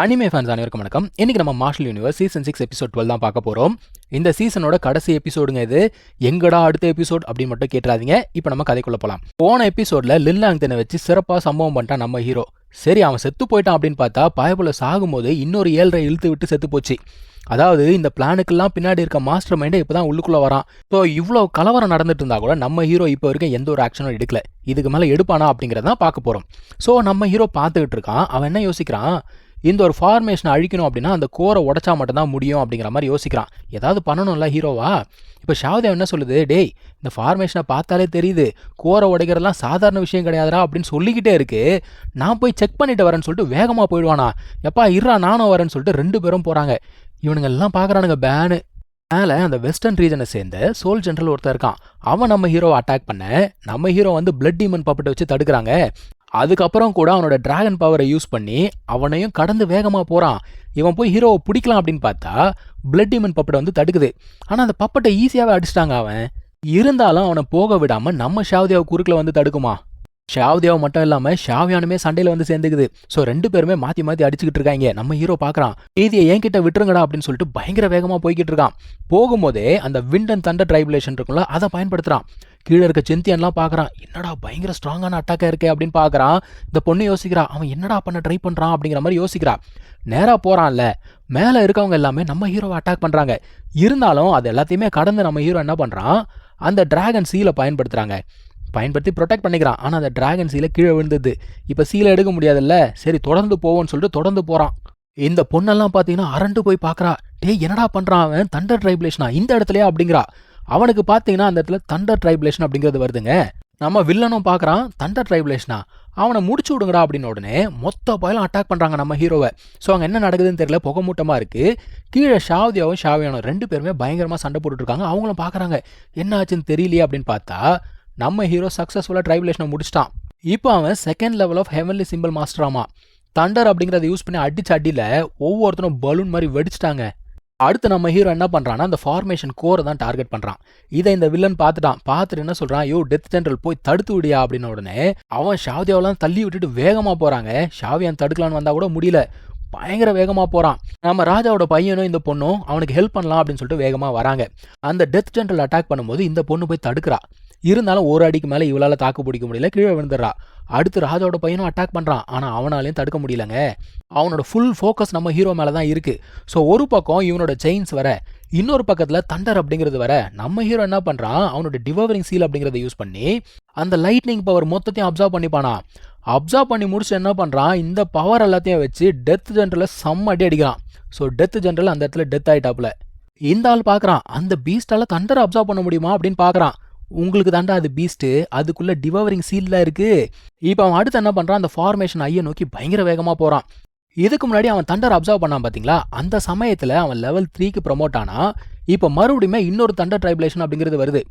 Anime fans அனைவருக்கும் வணக்கம். இன்னைக்கு நம்ம மார்ஷல் யூனிவர்ஸ் சீசன் 6 எபிசோட் 12 தான் பார்க்க போறோம். இந்த சீசனோட கடைசி எபிசோடுங்க இது. எங்கடா அடுத்த எபிசோட் அப்படின்னு மட்டும் கேட்றாதீங்க. இப்போ நம்ம கதைக்குள்ள போலாம். போன எபிசோட்ல லின்லாங்தனை வச்சு சிறப்பா சம்பவம் பண்ணிட்டான் நம்ம ஹீரோ. சரி, அவன் செத்து போயிட்டான் அப்படின்னு பார்த்தா பயபுல சாகும்போது இன்னொரு 7 இழுத்து விட்டு செத்து போச்சு. அதாவது இந்த பிளானுக்கெல்லாம் பின்னாடி இருக்க மாஸ்டர் மைண்டே இப்பதான் உள்ளுக்குள்ள வரான். ஸோ இவ்வளோ கலவரம் நடந்துட்டு இருந்தா கூட நம்ம ஹீரோ இப்போ வரைக்கும் எந்த ஒரு ஆக்ஷனும் எடுக்கல. இதுக்கு மேலே எடுப்பானா அப்படிங்கிறதான் பார்க்க போறோம். ஸோ நம்ம ஹீரோ பார்த்துக்கிட்டு இருக்கான். அவன் என்ன யோசிக்கிறான், இந்த ஒரு ஃபார்மேஷனை அழிக்கணும் அப்படின்னா அந்த கோரை உடைச்சா மட்டும்தான் முடியும் அப்படிங்கிற மாதிரி யோசிக்கிறான். ஏதாவது பண்ணணும்ல ஹீரோவா. இப்போ ஷாவ்தேவ் என்ன சொல்லுது, டேய் இந்த ஃபார்மேஷனை பார்த்தாலே தெரியுது, கோரை உடைக்கிறதுலாம் சாதாரண விஷயம் கிடையாதுரா அப்படின்னு சொல்லிக்கிட்டே இருக்கு. நான் போய் செக் பண்ணிட்டு வரேன்னு சொல்லிட்டு வேகமாக போயிடுவானா. எப்பா இருறா நானும் வரேன்னு சொல்லிட்டு 2 பேரும் போகிறாங்க. இவனுங்க எல்லாம் பார்க்குறானுங்க பேனு. மேலே அந்த வெஸ்டர்ன் ரீஜனை சேர்ந்த சோல் ஜென்ரல் ஒருத்தர் இருக்கான். அவன் நம்ம ஹீரோவை அட்டாக் பண்ண நம்ம ஹீரோ வந்து பிளட் டீமன் பப்பட்டை வச்சு தடுக்கிறாங்க. அதுக்கப்புறம் கூட அவனோட டிராகன் பவரை யூஸ் பண்ணி அவனையும் கடந்து வேகமாக போகிறான். இவன் போய் ஹீரோவை பிடிக்கலாம் அப்படின்னு பார்த்தா பிளட் டீமன் பப்பட்டை வந்து தடுக்குது. ஆனால் அந்த பப்பட்டை ஈஸியாகவே அடிச்சிட்டாங்க அவன். இருந்தாலும் அவனை போக விடாமல் நம்ம ஷாவ்தேவ் குறுக்கில் வந்து தடுக்குமா. ஷாவ்தேவ் மட்டும் இல்லாமல் ஷாவ்யானுமே சண்டையில் வந்து சேர்ந்துக்குது. ஸோ 2 பேருமே மாற்றி மாற்றி அடிச்சுக்கிட்டு இருக்காங்க. நம்ம ஹீரோ பார்க்குறான், மீதியை என்கிட்ட விட்டுருங்கடா அப்படின்னு சொல்லிட்டு பயங்கர வேகமாக போய்கிட்டு இருக்கான். போகும்போதே அந்த விண்ட் அண்ட் தண்டர் ட்ரைபுலேஷன் இருக்கும்ல, அதை பயன்படுத்துகிறான். கீழே இருக்க செந்தியன்லாம் பார்க்குறான், என்னடா பயங்கர ஸ்ட்ராங்கான அட்டாக்காக இருக்கே அப்படின்னு பார்க்குறான். இந்த பொண்ணு யோசிக்கிறா, அவன் என்னடா பண்ண ட்ரை பண்ணுறான் அப்படிங்கிற மாதிரி யோசிக்கிறா. நேராக போகிறான்ல, மேலே இருக்கவங்க எல்லாமே நம்ம ஹீரோவை அட்டாக் பண்ணுறாங்க. இருந்தாலும் அது எல்லாத்தையுமே கடந்து நம்ம ஹீரோ என்ன பண்ணுறான், அந்த டிராகன் சீலை பயன்படுத்தி ப்ரொடெக்ட் பண்ணிக்கிறான். ஆனால் அந்த டிராகன் சீலை கீழே விழுந்தது. இப்போ சீலை எடுக்க முடியாதுல்ல, சரி தொடர்ந்து போவோன்னு சொல்லிட்டு தொடர்ந்து போகிறான். இந்த பொண்ணெல்லாம் பார்த்தீங்கன்னா அரண்டு போய் பார்க்குறா, டேய் என்னடா பண்ணுறான் அவன், தண்டர் ட்ரைபுலேஷனா இந்த இடத்துலையா அப்படிங்கிறா. அவனுக்கு பார்த்தீங்கன்னா அந்த இடத்துல தண்டர் ட்ரைபுலேஷன் அப்படிங்கிறது வருதுங்க. நம்ம வில்லனும் பார்க்குறான், தண்டர் ட்ரைபுலேஷனா அவனை முடிச்சு விடுங்கடா அப்படின்னு உடனே மொத்த பயலும் அட்டாக் பண்ணுறாங்க நம்ம ஹீரோவை. ஸோ அங்கே என்ன நடக்குதுன்னு தெரியல, புகை மூட்டமாக இருக்குது. கீழே ஷாவ்தியாவும் ஷாவ்யானும் 2 பேருமே பயங்கரமாக சண்டை போட்டுட்ருக்காங்க. அவங்களும் பார்க்குறாங்க என்ன ஆச்சுன்னு தெரியலையே அப்படின்னு பார்த்தா நம்ம ஹீரோ சக்ஸஸ்ஃபுல்லாக ட்ரைபுலேஷனை முடிச்சிட்டான். இப்போ அவன் 2nd level of heavenly simple மாஸ்டராமா. தண்டர் அப்படிங்கிறத யூஸ் பண்ணி அடிச்சு அடியில் ஒவ்வொருத்தரும் பலூன் மாதிரி வெடிச்சிட்டாங்க. அடுத்து நம்ம ஹீரோ என்ன பண்ணுறான்னா அந்த ஃபார்மேஷன் கோரை தான் டார்கெட் பண்ணுறான். இதை இந்த வில்லன் பார்த்துட்டு என்ன சொல்கிறான், யோ டெத் ஜென்ரல் போய் தடுத்து விடியா அப்படின்னு உடனே அவன் ஷாவ்தியாவெல்லாம் தள்ளி விட்டுட்டு வேகமாக போகிறாங்க. ஷாவ்யான் தடுக்கலான்னு வந்தால் கூட முடியல, பயங்கர வேகமாக போகிறான். நம்ம ராஜாவோட பையனும் இந்த பொண்ணும் அவனுக்கு ஹெல்ப் பண்ணலாம் அப்படின்னு சொல்லிட்டு வேகமாக வராங்க. அந்த டெத் ஜென்ரல் அட்டாக் பண்ணும்போது இந்த பொண்ணு போய் தடுக்கிறா. இருந்தாலும் ஒரு அடிக்கு மேலே இவளால் தாக்கு பிடிக்க முடியல, கீழே விழுந்துடுறா. அடுத்து ராஜாவோட பையனும் அட்டாக் பண்ணுறான். ஆனால் அவனாலையும் தடுக்க முடியலங்க. அவனோட ஃபுல் ஃபோக்கஸ் நம்ம ஹீரோ மேலே தான் இருக்குது. ஸோ ஒரு பக்கம் இவனோட செயின்ஸ் வர, இன்னொரு பக்கத்தில் தண்டர் அப்படிங்கிறது வர. நம்ம ஹீரோ என்ன பண்ணுறான், அவனோட டிவரிங் சீல் அப்படிங்கிறத யூஸ் பண்ணி அந்த லைட்னிங் பவர் மொத்தத்தையும் அப்சர்வ் பண்ணிப்பானா. அப்சர்வ் பண்ணி முடிச்சு என்ன பண்ணுறான், இந்த பவர் எல்லாத்தையும் வச்சு டெத் ஜென்ரலை செம்ம அடி அடிக்கிறான். ஸோ டெத் ஜென்ரல் அந்த இடத்துல டெத் ஆகிட்டாப்புல. இந்த ஆள் பார்க்குறான், அந்த பீஸ்டால் தண்டரை அப்சர்வ் பண்ண முடியுமா அப்படின்னு பார்க்குறான். உங்களுக்கு தாண்டா அது பீஸ்ட்டு, அதுக்குள்ளே டிவரிங் சீலில் இருக்குது. இப்போ அவன் அடுத்து என்ன பண்ணுறான், அந்த ஃபார்மேஷன் ஐயை நோக்கி பயங்கர வேகமாக போகிறான். இதுக்கு முன்னாடி அவன் தண்டர் அப்சர்வ் பண்ணான் பார்த்தீங்களா, அந்த சமயத்தில் அவன் லெவல் 3க்கு ப்ரமோட் ஆனா. இப்போ மறுபடியுமே இன்னொரு தண்டர் ட்ரைபுலேஷன் அப்படிங்கிறது வருது.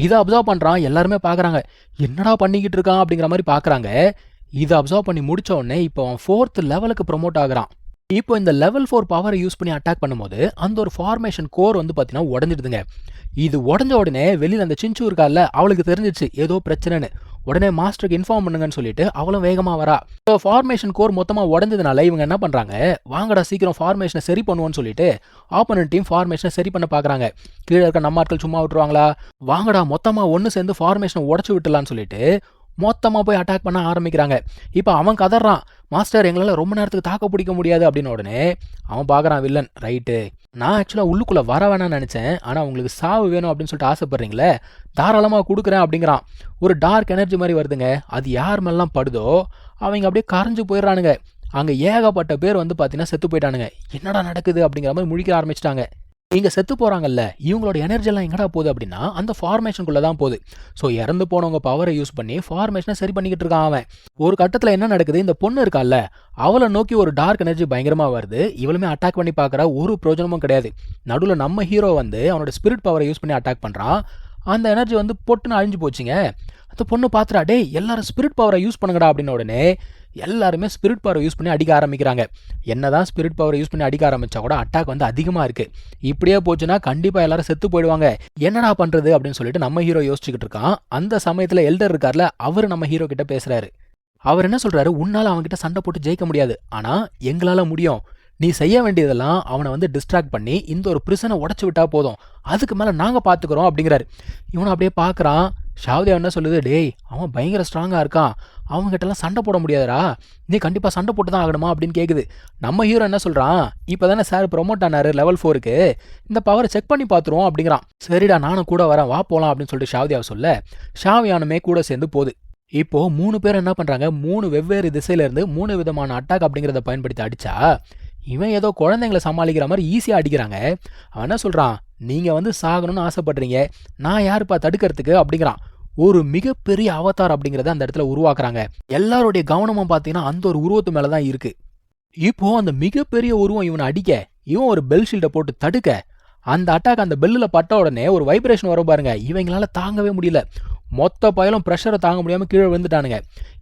இதை அப்சர்வ் பண்ணுறான். எல்லாருமே பார்க்குறாங்க, என்னடா பண்ணிக்கிட்டு இருக்கான் அப்படிங்கிற மாதிரி பார்க்குறாங்க. இதை அப்சர்வ் பண்ணி முடிச்ச உடனே இப்போ அவன் 4th லெவலுக்கு ப்ரமோட் ஆகுறான். இப்போ இந்த லெவல் 4 பவரை யூஸ் பண்ணி அட்டாக் பண்ணும்போது அந்த ஒரு ஃபார்மேஷன் கோர் வந்து பார்த்தீங்கன்னா உடஞ்சிடுதுங்க. இது உடஞ்ச உடனே வெளியில் அந்த சிஞ்சு இருக்கால, அவளுக்கு தெரிஞ்சிச்சு ஏதோ பிரச்சனைன்னு. உடனே மாஸ்டருக்கு இன்ஃபார்ம் பண்ணுங்கன்னு சொல்லிட்டு அவளும் வேகமாக வரா. ஸோ ஃபார்மேஷன் கோர் மொத்தமாக உடஞ்சதுனால இவங்க என்ன பண்ணுறாங்க, வாங்கடா சீக்கிரம் ஃபார்மேஷனை சரி பண்ணுவோன்னு சொல்லிட்டு ஆப்போனன்ட் டீம் ஃபார்மேஷனை சரி பண்ண பார்க்குறாங்க. கீழே இருக்க நம்ம ஆட்கள் சும்மா விட்டுருவாங்களா, வாங்கடா மொத்தமாக ஒன்று சேர்ந்து ஃபார்மேஷனை உடச்சி விட்டுலான்னு சொல்லிட்டு மொத்தமாக போய் அட்டாக் பண்ண ஆரம்பிக்கிறாங்க. இப்போ அவன் கதறான், மாஸ்டர் எங்களால் ரொம்ப நேரத்துக்கு தாக்க பிடிக்க முடியாது அப்படின்னு. உடனே அவன் பார்க்குறான் வில்லன், ரைட்டு நான் ஆக்சுவலாக உள்ளுக்குள்ளே வர வேணான்னு நினச்சேன், ஆனால் உங்களுக்கு சாவு வேணும் அப்படின்னு சொல்லிட்டு ஆசைப்பட்றீங்களே, தாராளமாக கொடுக்குறேன் அப்படிங்கிறான். ஒரு டார்க் எனர்ஜி மாதிரி வருதுங்க. அது யார் மேலாம் படுதோ அவங்க அப்படியே கரைஞ்சு போயிடுறானுங்க. அங்கே ஏகப்பட்ட பேர் வந்து பார்த்தீங்கன்னா செத்து போயிட்டானுங்க. என்னடா நடக்குது அப்படிங்கிற மாதிரி முழிக்க ஆரம்பிச்சிட்டாங்க. இங்கே செத்து போகிறாங்கல்ல, இவங்களோட எனர்ஜியெல்லாம் எங்கடா போகுது அப்படின்னா அந்த ஃபார்மேஷனுக்குள்ளே தான் போகுது. ஸோ இறந்து போனவங்க பவரை யூஸ் பண்ணி ஃபார்மேஷனை சரி பண்ணிக்கிட்டு இருக்கான் அவன். ஒரு கட்டத்தில் என்ன நடக்குது, இந்த பொண்ணு இருக்கால, அவளை நோக்கி ஒரு டார்க் எனர்ஜி பயங்கரமாக வருது. இவளுமே அட்டாக் பண்ணி பார்க்குற, ஒரு பிரயோஜனமும் கிடையாது. நடுவில் நம்ம ஹீரோ வந்து அவனோட ஸ்பிரிட் பவரை யூஸ் பண்ணி அட்டாக் பண்ணுறான். அந்த எனர்ஜி வந்து பொட்டுன்னு அழிஞ்சு போச்சுங்க. அந்த பொண்ணு பார்த்துடா, டே எல்லாரும் ஸ்பிரிட் பவரை யூஸ் பண்ணுங்கடா அப்படின்னு. உடனே எல்லாருமே ஸ்பிரிட் பவரை யூஸ் பண்ணி அடிக்க ஆரம்பிக்கிறாங்க. என்னதான் ஸ்பிரிட் பவரை யூஸ் பண்ணி அடிக்க ஆரம்பிச்சா கூட அட்டாக் வந்து அதிகமாக இருக்குது. இப்படியே போச்சுன்னா கண்டிப்பாக எல்லாரும் செத்து போயிடுவாங்க. என்னடா பண்ணுறது அப்படின்னு சொல்லிட்டு நம்ம ஹீரோ யோசிச்சுக்கிட்டு இருக்கான். அந்த சமயத்தில் எல்டர் இருக்கார்ல, அவர் நம்ம ஹீரோ கிட்ட பேசுகிறாரு. அவர் என்ன சொல்கிறாரு, உன்னால் அவங்ககிட்ட சண்டை போட்டு ஜெயிக்க முடியாது, ஆனால் எங்களால் முடியும். நீ செய்ய வேண்டியதெல்லாம் அவனை வந்து டிஸ்ட்ராக்ட் பண்ணி இந்த ஒரு பிரிசனை உடச்சி விட்டா போதும், அதுக்கு மேலே நாங்கள் பார்த்துக்குறோம் அப்படிங்கிறாரு. இவனை அப்படியே பார்க்குறான். ஷாவ்தியா என்ன சொல்லுது, டேய் அவன் பயங்கர ஸ்ட்ராங்காக இருக்கான், அவங்ககிட்டலாம் சண்டை போட முடியாதுடா, நீ கண்டிப்பாக சண்டை போட்டு தான் ஆகணுமா அப்படின்னு கேட்குது. நம்ம ஹீரோ என்ன சொல்கிறான், இப்போ தானே சார் ப்ரொமோட் ஆனார் லெவல் 4க்கு, இந்த பவரை செக் பண்ணி பார்த்துருவோம் அப்படிங்கிறான். சரிடா நானும் கூட வரேன், வா போகலாம் அப்படின்னு சொல்லிட்டு ஷாவ்தியாவை சொல்ல ஷாவ்யானுமே கூட சேர்ந்து போகுது. இப்போ 3 பேர் என்ன பண்றாங்க, 3 வெவ்வேறு திசையில இருந்து 3 விதமான அட்டாக் அப்படிங்கிறத பயன்படுத்தி அடிச்சா இவன் ஏதோ குழந்தைங்களை சமாளிக்கிற மாதிரி ஈஸியா அடிக்கிறாங்க. அவன் என்ன சொல்றான், நீங்க வந்து சாகணும்னு ஆசைப்படுறீங்க, நான் யாருப்பா தடுக்கிறதுக்கு அப்படிங்கிறான். ஒரு மிகப்பெரிய அவதார் அப்படிங்கிறத அந்த இடத்துல உருவாக்குறாங்க. எல்லாருடைய கவனமும் பார்த்தீங்கன்னா அந்த ஒரு உருவத்து மேலதான் இருக்கு. இப்போ அந்த மிகப்பெரிய உருவம் இவனை அடிக்க, இவன் ஒரு பெல் ஷீல்டை போட்டு தடுக்க, அந்த அட்டாக் அந்த பெல்லில் பட்ட உடனே ஒரு வைப்ரேஷன் வரும் பாருங்க, இவங்களால தாங்கவே முடியல. மொத்த பயலும் ப்ரெஷரை தாங்க முடியாமல் கீழே விழுந்துட்டானுங்க.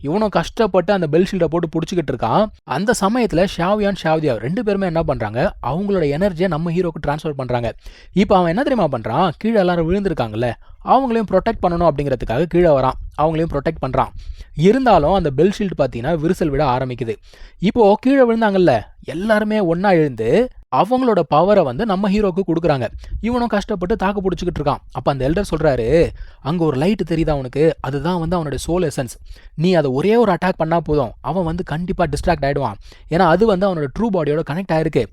இவனும் கஷ்டப்பட்டு அந்த பெல் ஷீல்டை போட்டு பிடிச்சிக்கிட்டு இருக்கான். அந்த சமயத்தில் ஷாவ்யான் ஷாவ்தியா 2 பேருமே என்ன பண்ணுறாங்க, அவங்களோட எனர்ஜியை நம்ம ஹீரோக்கு ட்ரான்ஸ்ஃபர் பண்ணுறாங்க. இப்போ அவன் என்ன தெரியுமா பண்ணுறான், கீழே எல்லாரும் விழுந்திருக்காங்கல்ல அவங்களையும் ப்ரொடெக்ட் பண்ணணும் அப்படிங்கிறதுக்காக கீழே வரான், அவங்களையும் ப்ரொடெக்ட் பண்ணுறான். இருந்தாலும் அந்த பெல் ஷீல்டு பார்த்தீங்கன்னா விரிசல் விட ஆரம்பிக்குது. இப்போ கீழே விழுந்தாங்கல்ல எல்லாருமே ஒன்றா எழுந்து அவங்களோட பவரை வந்து நம்ம ஹீரோக்கு கொடுக்குறாங்க. இவனும் கஷ்டப்பட்டு தாக்கு பிடிச்சிக்கிட்டு இருக்கான். அப்போ அந்த எல்டர் சொல்கிறாரு, அங்கே ஒரு லைட்டு தெரியுதா அவனுக்கு, அதுதான் வந்து அவனோட சோல் எசன்ஸ், நீ அதை ஒரே ஒரு அட்டாக் பண்ணால் போதும், அவன் வந்து கண்டிப்பாக டிஸ்ட்ராக்ட் ஆகிடுவான், ஏன்னா அது வந்து அவனோட ட்ரூ பாடியோட கனெக்ட் ஆயிருக்கு,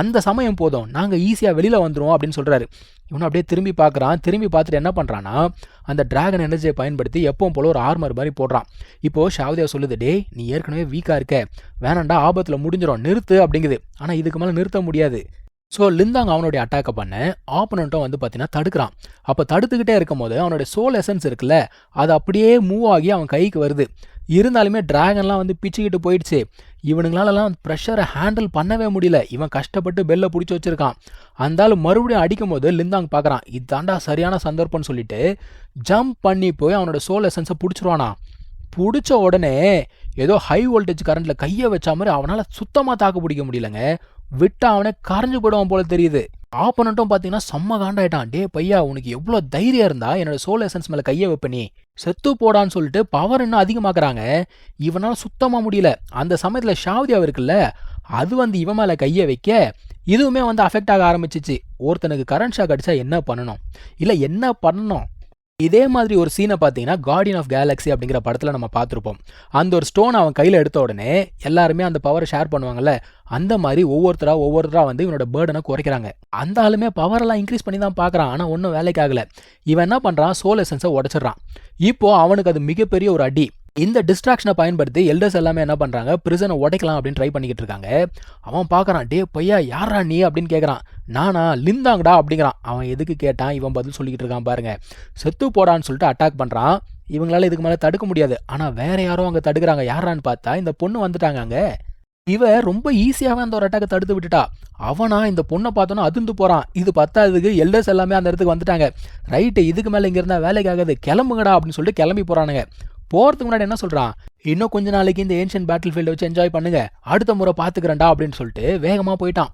அந்த சமயம் போதும் நாங்கள் ஈஸியாக வெளியில் வந்துடுவோம் அப்படின்னு சொல்கிறாரு. இவனும் அப்படியே திரும்பி பார்க்குறான். திரும்பி பார்த்துட்டு என்ன பண்ணுறான்னா, அந்த டிராகன் எனர்ஜியை பயன்படுத்தி எப்பவும் போல ஒரு ஆர்மர் மாதிரி போடுறான். இப்போது ஷாவ்தியா சொல்லுது, டே நீ ஏற்கனவே வீக்காக இருக்க, வேணாண்டா ஆபத்தில் முடிஞ்சிடும், நிறுத்து அப்படிங்குது. ஆனால் இதுக்கு மேலே நிறுத்த முடியாது. ஸோ லிந்தாங் அவனுடைய அட்டாக்கை பண்ண ஆப்பனண்ட்டும் வந்து பார்த்தீங்கன்னா தடுக்கிறான். அப்போ தடுத்துக்கிட்டே இருக்கும் போது அவனுடைய சோல் எசன்ஸ் இருக்குல்ல, அது அப்படியே மூவ் ஆகி அவன் கைக்கு வருது. இருந்தாலுமே டிராகன்லாம் வந்து பிச்சுக்கிட்டு போயிடுச்சு. இவனுங்களாலலாம் ப்ரெஷரை ஹேண்டில் பண்ணவே முடியல. இவன் கஷ்டப்பட்டு பெல்லை பிடிச்சி வச்சிருக்கான். அந்தாலும் மறுபடியும் அடிக்கும் போது லிந்தாங் பார்க்குறான், இதாண்டா சரியான சந்தர்ப்பம்னு சொல்லிட்டு ஜம்ப் பண்ணி போய் அவனோட சோல் எசன்ஸை பிடிச்சிருவானா. பிடிச்ச உடனே ஏதோ ஹை வோல்டேஜ் கரண்ட்டில் கையை வச்ச மாதிரி அவனால் சுத்தமாக தாக்கு பிடிக்க முடியலங்க. விட்டா அவனே கரைஞ்சு போயிடுவான் போல தெரியுது. ஆப்பனண்ட்டும் பார்த்தீங்கன்னா செம்ம காண்டாயிட்டான். டே பையா உனக்கு எவ்வளோ தைரியம் இருந்தா என்னோட சோல் எசன்ஸ் மேலே கையை வைப்ப, நீ செத்து போடான்னு சொல்லிட்டு பவர் இன்னும் அதிகமாக்குறாங்க. இவனால் சுத்தமாக முடியல. அந்த சமயத்தில் ஷாவ்தியா இருக்குல்ல, அது வந்து இவன் மேலே கையை வைக்க இதுவுமே வந்து அஃபெக்ட் ஆக ஆரம்பிச்சிச்சு. ஒருத்தனுக்கு கரண்ட் ஷாக் அடிச்சா என்ன பண்ணணும், இல்லை என்ன பண்ணணும். இதே மாதிரி ஒரு சீனை பார்த்தீங்கன்னா கார்டியன் ஆஃப் கேலக்ஸி அப்படிங்கிற படத்தில் நம்ம பார்த்துருப்போம். அந்த ஒரு ஸ்டோன் அவன் கையில் எடுத்த உடனே எல்லாருமே அந்த பவரை ஷேர் பண்ணுவாங்கல்ல, அந்த மாதிரி ஒவ்வொருத்தரா வந்து இவனோட பேர்டனை குறைக்கிறாங்க. அந்த ஆளுமே பவரெல்லாம் இன்க்ரீஸ் பண்ணி தான் பார்க்குறான், ஆனால் ஒன்றும் வேலைக்கு ஆகலை. இவன் என்ன பண்ணுறான், சோல் எசன்ஸை உடச்சிட்றான். இப்போ அவனுக்கு அது மிகப்பெரிய ஒரு அடி. இந்த டிஸ்ட்ராக்ஷனை பயன்படுத்தி எல்டர்ஸ் எல்லாமே என்ன பண்ணுறாங்க, பிரிசனை உடைக்கலாம் அப்படின்னு ட்ரை பண்ணிக்கிட்டு இருக்காங்க. அவன் பார்க்குறான், டே பையா யாரா நீ அப்படின்னு கேட்குறான். நானா, லிந்தாங்கடா அப்படிங்கிறான். அவன் எதுக்கு கேட்டான், இவன் பதில் சொல்லிக்கிட்டு இருக்கான் பாருங்க. செத்து போடான்னு சொல்லிட்டு அட்டாக் பண்ணுறான். இவங்களால இதுக்கு மேலே தடுக்க முடியாது. ஆனால் வேற யாரோ அங்கே தடுக்கிறாங்க. யாரான்னு பார்த்தா இந்த பொண்ணு வந்துட்டாங்க. அங்கே இவ ரொம்ப ஈஸியாகவே அந்த ஒரு அட்டாக்கை தடுத்து விட்டுட்டா. அவனா இந்த பொண்ணை பார்த்தோன்னா அதிர்ந்து போகிறான். இது பத்தாததுக்கு எல்டர்ஸ் எல்லாமே அந்த இடத்துக்கு வந்துட்டாங்க. ரைட்டு, இதுக்கு மேலே இங்கே இருந்தால் வேலைக்கு ஆகாது, கிளம்புங்கடா அப்படின்னு சொல்லிட்டு கிளம்பி போகிறானுங்க. போகிறதுக்கு முன்னாடி என்ன சொல்கிறான், இன்னும் கொஞ்ச நாளைக்கு இந்த ஏன்ஷியன் பேட்டில் ஃபீல்டை வச்சு என்ஜாய் பண்ணுங்க, அடுத்த முறை பார்த்துக்கிறேன்டா அப்படின்னு சொல்லிட்டு வேகமாக போயிட்டான்.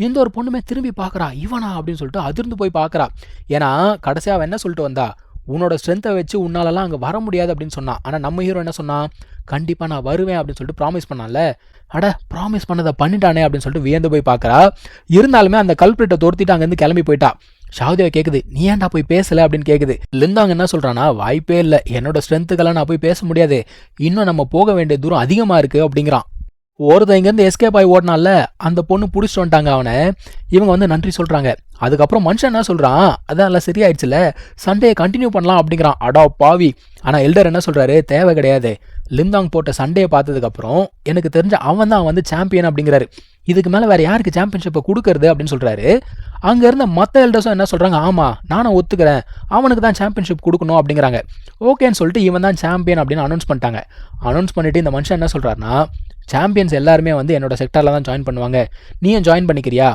இந்த ஒரு பொண்ணுமே திரும்பி பார்க்குறா, இவனா அப்படின்னு சொல்லிட்டு அதிர்ந்து போய் பார்க்குறா. ஏன்னா கடைசியாக அவன் என்ன சொல்லிட்டு வந்தா, உன்னோட ஸ்ட்ரென்த்தை வச்சு உன்னாலலாம் அங்கே வர முடியாது அப்படின்னு சொன்னான். ஆனால் நம்ம ஹீரோ என்ன சொன்னான், கண்டிப்பாக நான் வருவேன் அப்படின்னு சொல்லிட்டு ப்ராமிஸ் பண்ணான்ல, அட ப்ராமிஸ் பண்ணதை பண்ணிட்டானே அப்படின்னு சொல்லிட்டு வியந்து போய் பார்க்குறா. இருந்தாலுமே அந்த கல்பிரிட்டை தோர்த்திட்டு அங்கேருந்து கிளம்பி போயிட்டா. ஷாவ்தியா கேட்குது, நீ ஏன்டா போய் பேசலை அப்படின்னு கேட்குது. லிந்தாங் என்ன சொல்கிறானா, வாய்ப்பே இல்லை, என்னோட ஸ்ட்ரென்த்துக்கெல்லாம் நான் போய் பேச முடியாது, இன்னும் நம்ம போக வேண்டிய தூரம் அதிகமாக இருக்குது அப்படிங்கிறான். ஒருத்தன் இங்கேருந்து எஸ்கேப் ஆகி ஓடினால அந்த பொண்ணு பிடிச்சிட்டு வந்துட்டாங்க அவனை. இவங்க வந்து நன்றி சொல்கிறாங்க. அதுக்கப்புறம் மனுஷன் என்ன சொல்கிறான், அதான் எல்லாம் சரியாயிடுச்சுல, சண்டையை கண்டினியூ பண்ணலாம் அப்படிங்கிறான். அடா பாவி. ஆனால் எல்டர் என்ன சொல்கிறாரு, தேவை கிடையாது, லிந்தாங் போட்ட சண்டையை பார்த்ததுக்கப்புறம் எனக்கு தெரிஞ்ச அவன் தான் வந்து சாம்பியன் அப்படிங்கிறாரு. இதுக்கு மேலே வேறு யாருக்கு சாம்பியன்ஷிப்பை கொடுக்கறது அப்படின்னு சொல்கிறாரு. அங்கே இருந்த மற்ற எல்டர்ஸும் என்ன சொல்கிறாங்க, ஆமாம் நானும் ஒத்துக்கிறேன், அவனுக்கு தான் சாம்பியன்ஷிப் கொடுக்கணும் அப்படிங்கிறாங்க. ஓகேன்னு சொல்லிட்டு இவன் தான் சாம்பியன் அப்படின்னு அனௌன்ஸ் பண்ணிட்டாங்க. அனௌன்ஸ் பண்ணிவிட்டு இந்த மனுஷன் என்ன சொல்கிறாருன்னா, சாம்பியன்ஸ் எல்லாருமே வந்து என்னோட செக்டாரில் தான் ஜாயின் பண்ணுவாங்க, நீயும் ஜாயின் பண்ணிக்கிறியா,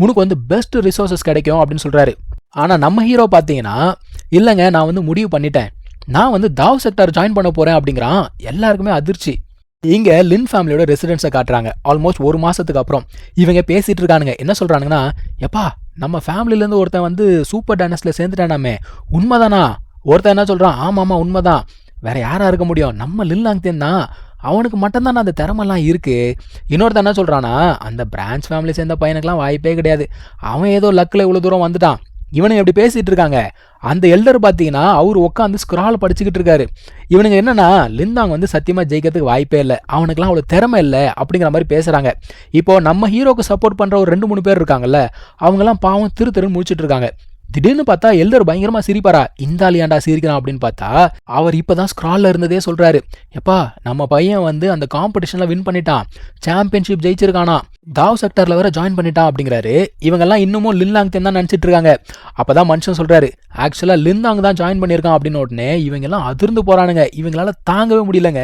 உனக்கு வந்து பெஸ்ட் ரிசோர்ஸஸ் கிடைக்கும் அப்படின்னு சொல்கிறாரு. ஆனால் நம்ம ஹீரோ பார்த்தீங்கன்னா, இல்லைங்க நான் வந்து முடிவு பண்ணிட்டேன், நான் வந்து தாவ் செக்டார் ஜாயின் பண்ண போகிறேன் அப்படிங்கிறான். எல்லாருக்குமே அதிர்ச்சி. இங்கே லின் ஃபேமிலியோட ரெசிடென்ஸை காட்டுறாங்க. ஆல்மோஸ்ட் 1 மாதத்துக்கு அப்புறம் இவங்க பேசிகிட்டு இருக்கானுங்க. என்ன சொல்கிறானுங்கன்னா, எப்பா நம்ம ஃபேமிலியிலேருந்து ஒருத்தன் வந்து சூப்பர் டைனஸ்டியில் சேர்ந்துட்டானாமே, உண்மைதானா? ஒருத்தன் என்ன சொல்கிறான், ஆமாம்மா உண்மைதான், வேற யாராக இருக்க முடியும், நம்ம லின் லாங்தேன் தான், அவனுக்கு மட்டும்தான் அந்த திறமெல்லாம் இருக்கு. இன்னொருத்தன் என்ன சொல்றானா, அந்த பிரான்ச் ஃபேமிலி சேர்ந்த பையனுக்குலாம் வாய்ப்பே கிடையாது, அவன் ஏதோ லக்கில் இவ்வளோ தூரம் வந்துட்டான். இவனுங்க எப்படி பேசிட்டு இருக்காங்க. அந்த எல்டர் பார்த்தீங்கன்னா அவர் உட்காந்து ஸ்க்ரால் படிச்சுக்கிட்டு இருக்காரு. இவனுங்க என்னன்னா, லிந்தாங் வந்து சத்தியமாக ஜெயிக்கிறதுக்கு வாய்ப்பே இல்லை, அவனுக்குலாம் அவ்வளோ திறமை இல்லை அப்படிங்கிற மாதிரி பேசுகிறாங்க. இப்போ நம்ம ஹீரோக்கு சப்போர்ட் பண்ணுற ஒரு 2-3 பேர் இருக்காங்கல்ல, அவங்கெல்லாம் பாவம் திருன்னு முடிச்சுட்டு இருக்காங்க. திடீர்னு பார்த்தா எல்டர் பயங்கரமா சிரிப்பாரா, இந்த ஆளியாண்டா சிரிக்கிறான் அப்படின்னு பார்த்தா அவர் இப்பதான் ஸ்க்ரால்ல இருந்ததே சொல்றாரு. எப்பா, நம்ம பையன் வந்து அந்த காம்படிஷன்ல வின் பண்ணிட்டான், சாம்பியன்ஷிப் ஜெயிச்சிருக்கானா, தாவ் செக்டர்ல வேற ஜாயின் பண்ணிட்டான் அப்படிங்கிறாரு. இவங்கெல்லாம் இன்னமும் லின்லாங் தான் நினைச்சிட்டு இருக்காங்க. அப்பதான் மனுஷன் சொல்றாரு, ஆக்சுவலா லின்லாங் தான் ஜாயின் பண்ணியிருக்கான் அப்படின்னு. உடனே இவங்க எல்லாம் அதிர்ந்து போறானுங்க, இவங்களால தாங்கவே முடியலங்க.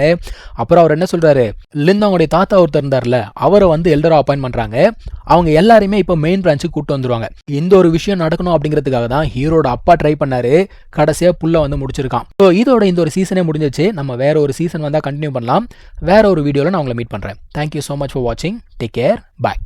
அப்புறம் அவர் என்ன சொல்றாரு, லின்லாங்குடைய தாத்தா ஒருத்தர் இருந்தார்ல, அவரை வந்து எல்டரா அப்பாயின்ட் பண்றாங்க. அவங்க எல்லாருமே இப்போ மெயின் பிரான்ச்சுக்கு கூட்டு வந்துருவாங்க. இந்த ஒரு விஷயம் நடக்கணும் அப்படிங்கிறதுக்காக தான் ஹீரோட அப்பா ட்ரை பண்ணாரு, கடைசியா புள்ள வந்து முடிச்சிருக்கான். ஸோ இதோட இந்த ஒரு சீசனே முடிஞ்சிச்சு. நம்ம வேற ஒரு சீசன் வந்தா கண்டினியூ பண்ணலாம். வேற ஒரு வீடியோல நான் உங்களை மீட் பண்றேன். தேங்க்யூ ஸோ மச் ஃபார் வாட்சிங். Take care. பாய்.